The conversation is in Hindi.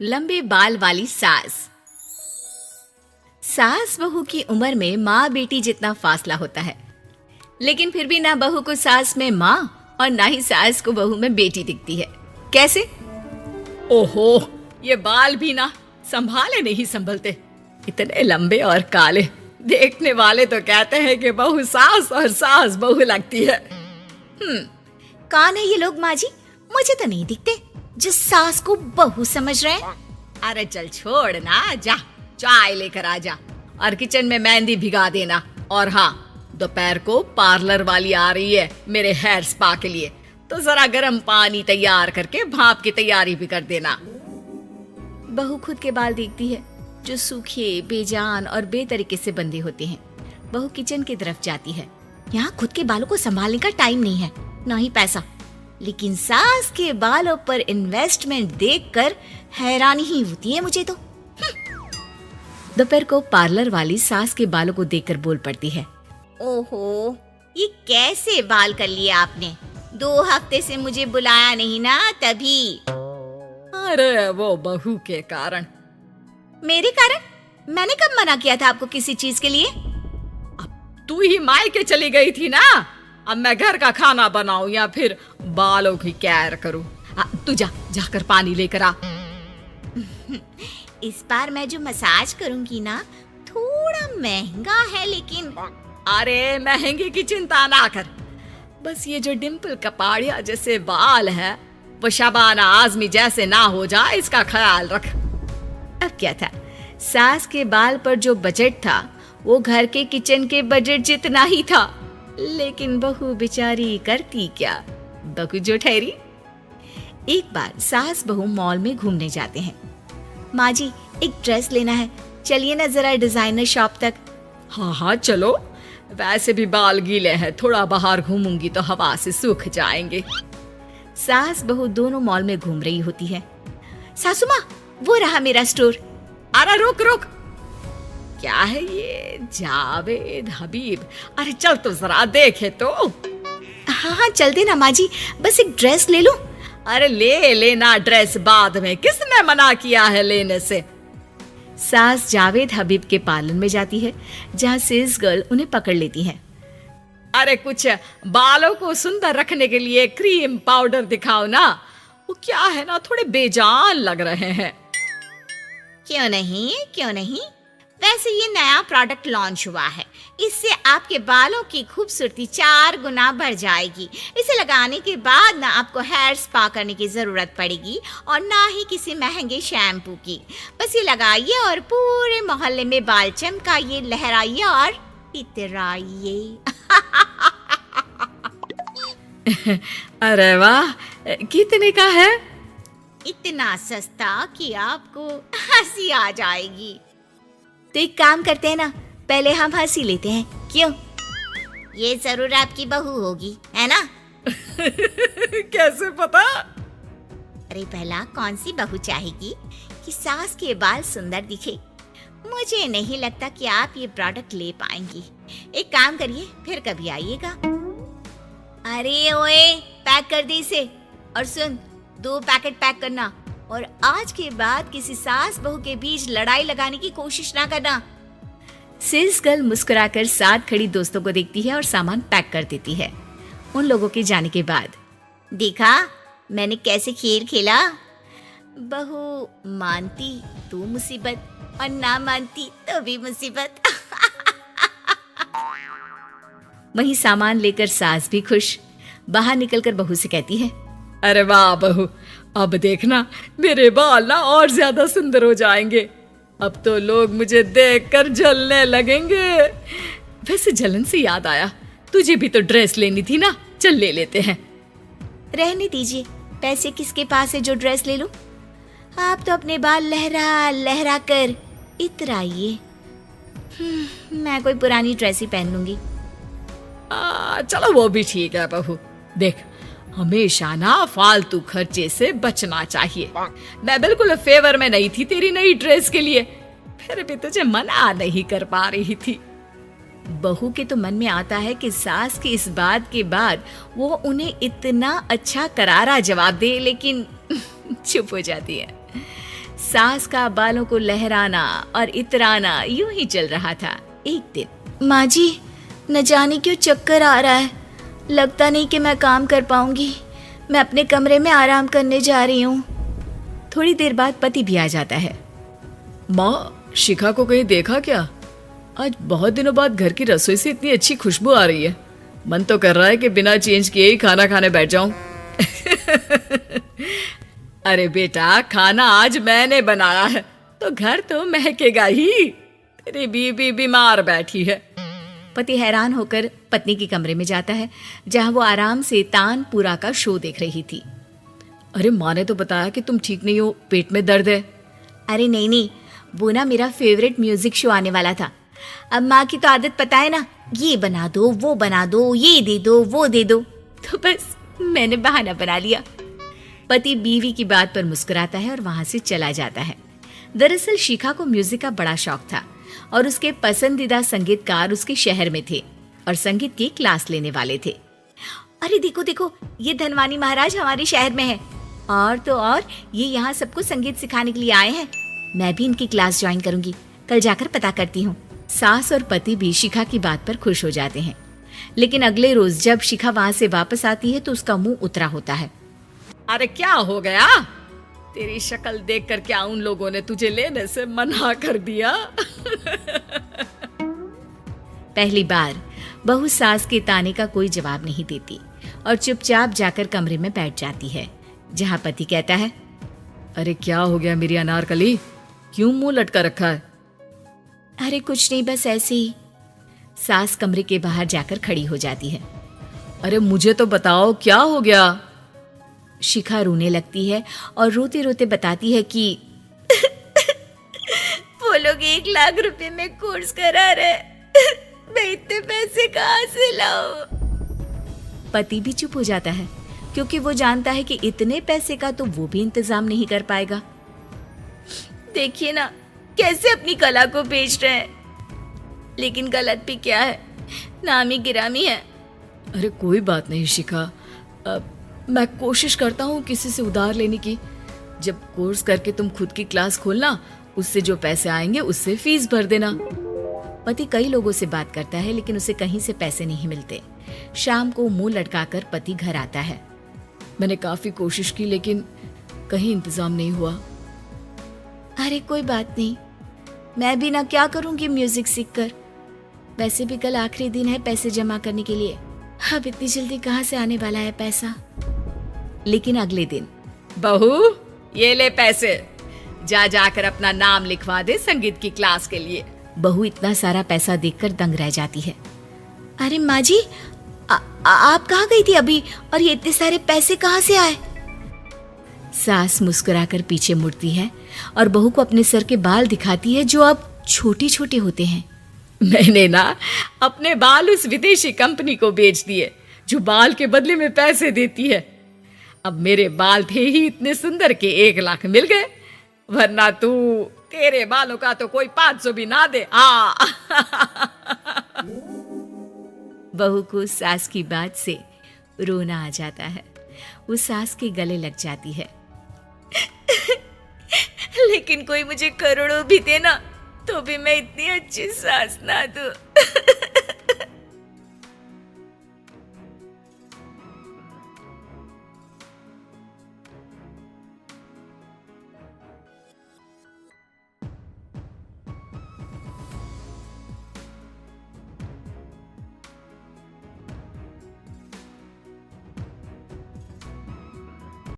लंबे बाल वाली सास। सास बहू की उम्र में माँ बेटी जितना फासला होता है, लेकिन फिर भी ना बहू को सास में माँ और ना ही सास को बहू में बेटी दिखती है। कैसे? ओहो, ये बाल भी ना संभाले नहीं संभलते, इतने लंबे और काले। देखने वाले तो कहते हैं कि बहू सास और सास बहू लगती है। कौन है ये लोग माँ जी? मुझे तो नहीं दिखते जो सास को बहू समझ रहे हैं। अरे चल छोड़ ना, जा चाय लेकर आ जा और किचन में मेहंदी भिगा देना। और हाँ, दोपहर को पार्लर वाली आ रही है मेरे हेयर स्पा के लिए, तो जरा गर्म पानी तैयार करके भाप की तैयारी भी कर देना। बहू खुद के बाल देखती है जो सूखे, बेजान और बेतरीके से बंधे होते हैं। बहू किचन की तरफ जाती है। यहाँ खुद के बालों को संभालने का टाइम नहीं है, ना ही पैसा। लेकिन सास के बालों पर इन्वेस्टमेंट देखकर हैरानी ही होती है मुझे तो। दोपहर को पार्लर वाली सास के बालों को देखकर बोल पड़ती है, ओहो, ये कैसे बाल कर लिए आपने? 2 हफ्ते से मुझे बुलाया नहीं ना, तभी। अरे वो बहू के कारण। मेरे कारण? मैंने कब मना किया था आपको किसी चीज के लिए? अब तू ही मायके चली गई थी ना। अब मैं घर का खाना बनाऊं या फिर बालों की केयर करूं? तू जाकर पानी लेकर आ। इस बार मैं जो मसाज करूंगी ना, थोड़ा महंगा है, लेकिन अरे महंगी की चिंता ना कर, बस ये जो डिम्पल कपाड़िया जैसे बाल है वो शबाना आजमी जैसे ना हो जाए, इसका ख्याल रख। अब क्या था, सास के बाल पर जो बजट था वो घर के किचन के बजट जितना ही था, लेकिन बहू बेचारी करती क्या, बहू जो ठहरी। एक बार सास बहू मॉल में घूमने जाते हैं। माँ जी, एक ड्रेस लेना है, चलिए ना जरा डिजाइनर शॉप तक। हाँ चलो, वैसे भी बाल गीले हैं, थोड़ा बाहर घूमूंगी तो हवा से सूख जाएंगे। सास बहू दोनों मॉल में घूम रही होती है। सासू माँ, वो रहा मेरा स्टोर। अरे रुक, क्या है ये? जावेद हबीब। अरे चल तो जरा देखे तो। हाँ चल देना माँ जी, बस एक ड्रेस ले लो। अरे ले लेना ड्रेस बाद में, किसने मना किया है लेने से? सास जावेद हबीब के पार्लर में जाती है, जहाँ सेल्स गर्ल उन्हें पकड़ लेती है। अरे कुछ बालों को सुंदर रखने के लिए क्रीम पाउडर दिखाओ ना, वो क्या है ना, थोड़े बेजान लग रहे हैं। क्यों नहीं, वैसे ये नया प्रोडक्ट लॉन्च हुआ है, इससे आपके बालों की खूबसूरती 4 गुना बढ़ जाएगी। इसे लगाने के बाद ना आपको हेयर स्पा करने की जरूरत पड़ेगी और ना ही किसी महंगे शैम्पू की। बस ये लगाइए और पूरे मोहल्ले में बाल चमकाइए, लहराइए और इतराइए। अरे वाह, कितने का है? इतना सस्ता कि आपको हंसी आ जाएगी। तो एक काम करते हैं ना, पहले हम हंसी लेते हैं, क्यों? ये जरूर आपकी बहू होगी, है ना? कैसे पता? अरे पहला कौन सी बहू चाहेगी कि सास के बाल सुंदर दिखे? मुझे नहीं लगता कि आप ये प्रोडक्ट ले पाएंगी। एक काम करिए, फिर कभी आइएगा। अरे ओए, पैक कर दे इसे। और सुन, 2 पैकेट पैक करना, और आज के बाद किसी सास बहू के बीच लड़ाई लगाने की कोशिश ना करना। सेल्स गर्ल मुस्कुराकर साथ खड़ी दोस्तों को देखती है और सामान पैक कर देती है। उन लोगों के जाने के बाद, देखा मैंने कैसे खेल खेला? बहू मानती तो मुसीबत, और ना मानती तो भी मुसीबत। वहीं सामान लेकर सास भी खुश बाहर निकलकर बहू से कहती है, अरे वाह बहू, अब देखना मेरे बाल ना और ज्यादा सुंदर हो जाएंगे। अब तो लोग मुझे देखकर जलने लगेंगे। वैसे जलन से याद आया, तुझे भी तो ड्रेस लेनी थी ना, चल ले लेते हैं। रहने दीजिए, पैसे किसके पास है जो ड्रेस ले लूं? आप तो अपने बाल लहरा लहरा कर इतराइए। मैं कोई पुरानी ड्रेस ही पहन लूंगी। चलो वो भी ठीक है बहू। देख, हमेशा ना फालतू खर्चे से बचना चाहिए। मैं बिल्कुल फेवर में नहीं थी तेरी नई ड्रेस के लिए, फिर भी तुझे मना नहीं कर पा रही थी। बहू के तो मन में आता है कि सास की इस बात के बाद वो उन्हें इतना अच्छा करारा जवाब दे, लेकिन चुप हो जाती है। सास का बालों को लहराना और इतराना यूं ही चल रहा था। एक दिन, माँ जी, न जाने क्यों चक्कर आ रहा है, लगता नहीं कि मैं काम कर पाऊंगी। मैं अपने कमरे में आराम करने जा रही हूँ। थोड़ी देर बाद पति भी आ जाता है। माँ, शिखा को कहीं देखा क्या? आज बहुत दिनों बाद घर की रसोई से इतनी अच्छी खुशबू आ रही है। मन तो कर रहा है कि बिना चेंज किए ही खाना खाने बैठ जाऊं। अरे बेटा, खाना आज मैंने बनाया है तो घर तो महकेगा ही। तेरी बीबी बीमार बैठी है। पति हैरान होकर पत्नी के कमरे में जाता है, जहां वो आराम से तानपुरा का शो देख रही थी। अरे, माँ ने तो बताया कि तुम ठीक नहीं हो, पेट में दर्द है। अरे नहीं, वो ना मेरा फेवरेट म्यूजिक शो आने वाला था। अब माँ की तो आदत पता है ना, ये बना दो, वो बना दो, ये दे दो, वो दे दो, तो बस मैंने बहाना बना लिया। पति बीवी की बात पर मुस्कुराता है और वहां से चला जाता है। दरअसल शिखा को म्यूजिक का बड़ा शौक था और उसके पसंदीदा संगीतकार उसके शहर में थे और संगीत की क्लास लेने वाले थे। अरे देखो देखो, ये धनवानी महाराज हमारे शहर में है, और तो और ये यहाँ सबको संगीत सिखाने के लिए आए हैं। मैं भी इनकी क्लास ज्वाइन करूंगी, कल जाकर पता करती हूँ। सास और पति भी शिखा की बात पर खुश हो जाते हैं, लेकिन अगले रोज जब शिखा वहां से वापस आती है तो उसका मुंह उतरा होता है। अरे क्या हो गया? तेरी शक्ल देखकर क्या उन लोगों ने तुझे लेने से मना कर दिया? पहली बार बहू सास के ताने का कोई जवाब नहीं देती और चुपचाप जाकर कमरे में बैठ जाती है, जहां पति कहता है, अरे क्या हो गया मेरी अनारकली, क्यों मुंह लटका रखा है? अरे कुछ नहीं, बस ऐसे ही। सास कमरे के बाहर जाकर खड़ी हो जाती है। अरे मुझे तो बताओ, क्या हो गया? शिखा रोने लगती है और रोते रोते बताती है कि वो लोग 1 लाख रुपए में कोर्स करा रहे, मैं इतने पैसे कहाँ से लाऊं? पति भी चुप हो जाता है, क्योंकि वो जानता है कि इतने पैसे का तो वो भी इंतजाम नहीं कर पाएगा। देखिए ना, कैसे अपनी कला को बेच रहे हैं, लेकिन गलत भी क्या है, नामी गिरामी है। अरे कोई बात नहीं शिखा, मैं कोशिश करता हूँ किसी से उधार लेने की। जब कोर्स करके तुम खुद की क्लास खोलना, उससे जो पैसे आएंगे उससे फीस भर देना। पति कई लोगों से बात करता है, लेकिन उसे कहीं से पैसे नहीं मिलते। शाम को मुंह लटकाकर पति घर आता है। मैंने काफी कोशिश की, लेकिन कहीं इंतजाम नहीं हुआ। अरे कोई बात नहीं, मैं भी ना क्या करूंगी म्यूजिक सीखकर। वैसे भी कल आखिरी दिन है पैसे जमा करने के लिए, अब इतनी जल्दी कहाँ से आने वाला है पैसा। लेकिन अगले दिन, बहू ये ले पैसे, जा जाकर अपना नाम लिखवा दे संगीत की क्लास के लिए। बहू इतना सारा पैसा देखकर दंग रह जाती है। अरे माँ जी, आप कहाँ गई थी अभी, और ये इतने सारे पैसे कहाँ से आए? सास मुस्कुराकर पीछे मुड़ती है और बहू को अपने सर के बाल दिखाती है, जो अब छोटे छोटे होते हैं। मैंने ना अपने बाल उस विदेशी कंपनी को बेच दिए, जो बाल के बदले में पैसे देती है। अब मेरे बाल थे ही इतने सुंदर के 1 लाख मिल गए, वरना तेरे बालों का तो कोई 500 भी ना दे। बहू को सास की बात से रोना आ जाता है। वो सास के गले लग जाती है। लेकिन कोई मुझे करोड़ों भी दे ना, तो भी मैं इतनी अच्छी सास ना दूं।